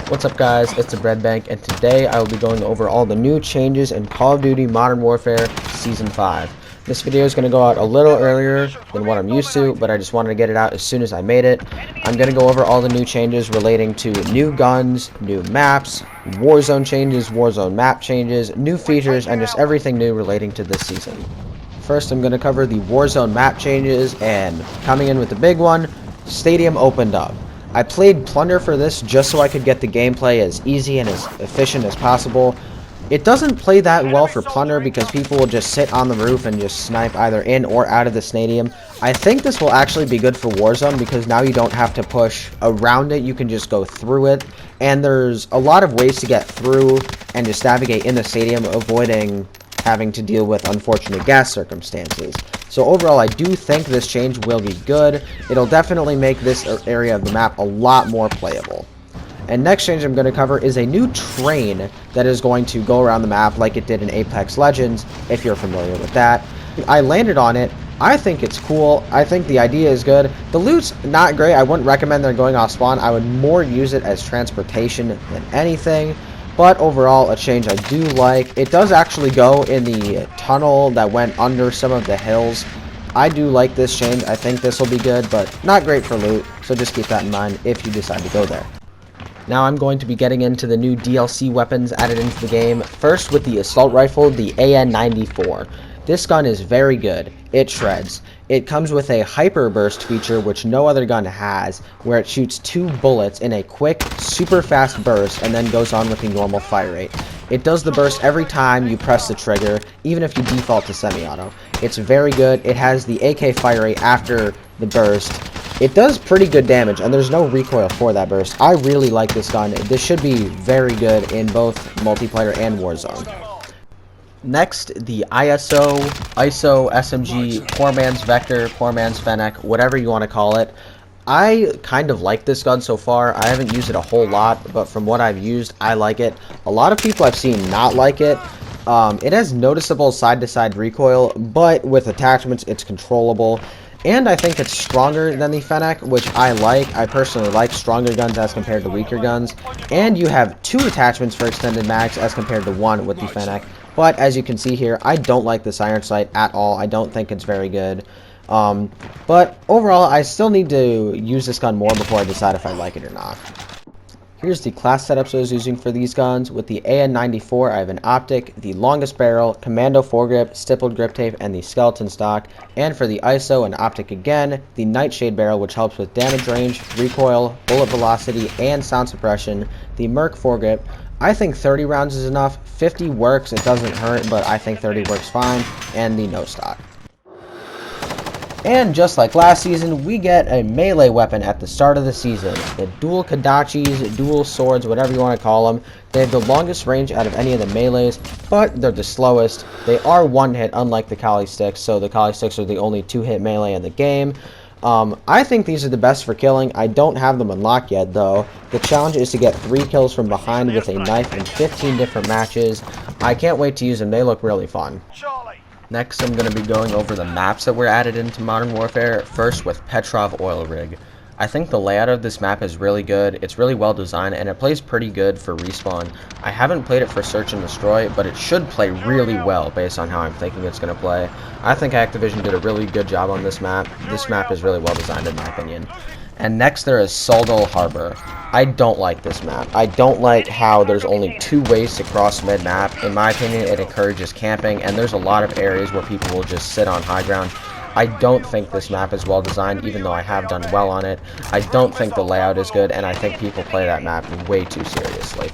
What's up guys, it's the Bread Bank, and today I will be going over all the new changes in Call of Duty Modern Warfare Season 5. This video is going to go out a little earlier than what I'm used to, but I just wanted to get it out as soon as I made it. I'm going to go over all the new changes relating to new guns, new maps, Warzone changes, Warzone map changes, new features, and just everything new relating to this season. First, I'm going to cover the Warzone map changes, and coming in with the big one, Stadium opened up. I played Plunder for this just so I could get the gameplay as easy and as efficient as possible. It doesn't play that well for Plunder because people will just sit on the roof and just snipe either in or out of the stadium. I think this will actually be good for Warzone because now you don't have to push around it, you can just go through it. And there's a lot of ways to get through and just navigate in the stadium, avoiding having to deal with unfortunate gas circumstances. So overall, I do think this change will be good. It'll definitely make this area of the map a lot more playable. And next change I'm going to cover is a new train that is going to go around the map like it did in Apex Legends, if you're familiar with that. I landed on it. I think it's cool. I think the idea is good. The loot's not great. I wouldn't recommend they're going off spawn. I would more use it as transportation than anything. But overall, a change I do like. It does actually go in the tunnel that went under some of the hills. I do like this change. I think this will be good, but not great for loot. So just keep that in mind if you decide to go there. Now I'm going to be getting into the new DLC weapons added into the game. First with the assault rifle, the AN-94. This gun is very good. It shreds. It comes with a hyper burst feature which no other gun has, where it shoots 2 bullets in a quick, super fast burst and then goes on with the normal fire rate. It does the burst every time you press the trigger, even if you default to semi-auto. It's very good. It has the AK fire rate after the burst. It does pretty good damage, and there's no recoil for that burst. I really like this gun. This should be very good in both multiplayer and Warzone. Next, the ISO, SMG, Poor Man's Vector, Poor Man's Fennec, whatever you want to call it. I kind of like this gun so far. I haven't used it a whole lot, but from what I've used, I like it. A lot of people I've seen not like it. It has noticeable side-to-side recoil, but with attachments, it's controllable. And I think it's stronger than the Fennec, which I like. I personally like stronger guns as compared to weaker guns. And you have 2 attachments for extended mags as compared to 1 with the Fennec. But as you can see here, I don't like the siren sight at all. I don't think it's very good. But overall, I still need to use this gun more before I decide if I like it or not. Here's the class setups I was using for these guns. With the AN-94, I have an optic, the longest barrel, commando foregrip, stippled grip tape, and the skeleton stock. And for the ISO and optic again, the nightshade barrel, which helps with damage range, recoil, bullet velocity, and sound suppression. The Merc foregrip. I think 30 rounds is enough. 50 works, it doesn't hurt, but I think 30 works fine. And the no stock. And just like last season, we get a melee weapon at the start of the season. The dual Kadachis, dual swords, whatever you want to call them. They have the longest range out of any of the melees, but they're the slowest. They are one hit, unlike the Kali sticks, so the Kali sticks are the only 2-hit melee in the game. I think these are the best for killing. I don't have them unlocked yet, though. The challenge is to get 3 kills from behind with a knife in 15 different matches. I can't wait to use them. They look really fun. Next, I'm going to be going over the maps that were added into Modern Warfare, first with Petrov Oil Rig. I think the layout of this map is really good, it's really well designed, and it plays pretty good for respawn. I haven't played it for Search and Destroy, but it should play really well based on how I'm thinking it's going to play. I think Activision did a really good job on this map. This map is really well designed in my opinion. And next there is Soldal Harbor. I don't like this map. I don't like how there's only 2 ways to cross mid-map. In my opinion, it encourages camping, and there's a lot of areas where people will just sit on high ground. I don't think this map is well designed, even though I have done well on it. I don't think the layout is good, and I think people play that map way too seriously.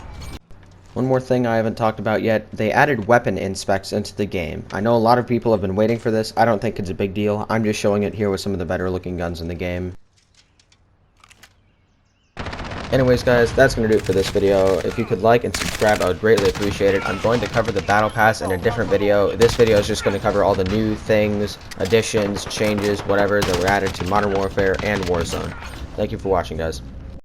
One more thing I haven't talked about yet, they added weapon inspects into the game. I know a lot of people have been waiting for this. I don't think it's a big deal. I'm just showing it here with some of the better looking guns in the game. Anyways guys, that's going to do it for this video. If you could like and subscribe, I would greatly appreciate it. I'm going to cover the Battle Pass in a different video. This video is just going to cover all the new things, additions, changes, whatever that were added to Modern Warfare and Warzone. Thank you for watching guys.